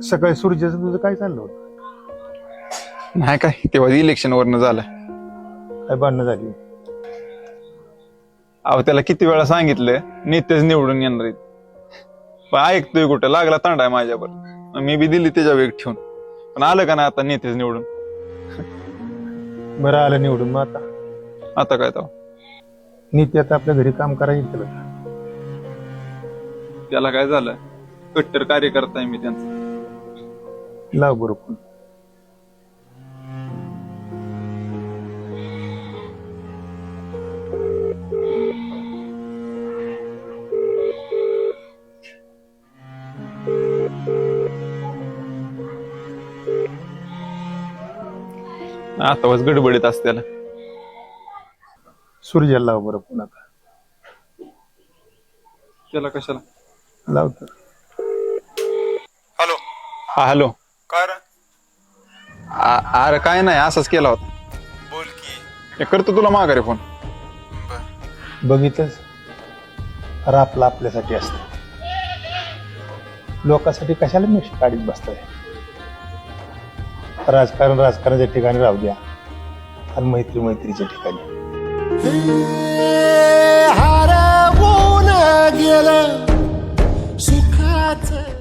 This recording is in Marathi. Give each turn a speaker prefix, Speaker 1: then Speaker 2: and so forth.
Speaker 1: सकाळी सूर्याचं तुझं काय चाललं होतं?
Speaker 2: नाही काय तेव्हा इलेक्शन वरनं झालं.
Speaker 1: काय भांडणं झाली?
Speaker 2: अहो त्याला किती वेळा सांगितलं नेतेच निवडून येणार आहेत, पण ऐकतोय कुठं, लागला तांडा माझ्यावर. मी बी दिली त्याच्या वेग ठेवून, पण आलं का नाही आता नेतेच निवडून.
Speaker 1: बरं आलं निवडून, मग
Speaker 2: आता काय तो
Speaker 1: नीती आता आपल्या घरी काम करायचं तुला का?
Speaker 2: त्याला काय झालं, कट्टर कार्यकर्ता आहे मी त्यांचा.
Speaker 1: लाव बरोबर.
Speaker 2: आता बस गडबडीत असते त्याला.
Speaker 1: सूर्याला लाव बरं पुन्हा.
Speaker 2: त्याला कशाला
Speaker 1: लाव तर.
Speaker 2: हॅलो. हा हॅलो.
Speaker 3: काय रे?
Speaker 2: अरे काय नाही, असाच केला होता.
Speaker 3: बोल की.
Speaker 2: हे करतो तुला माघारी फोन.
Speaker 1: बघितलंच, रापला आपल्यासाठी असतं, लोकांसाठी कशाला मिक्स काढीत बसताय? राजकारणाच्या ठिकाणी राहू द्या आणि मैत्रीच्या ठिकाणी.
Speaker 4: हरवून गेलं सुखाचं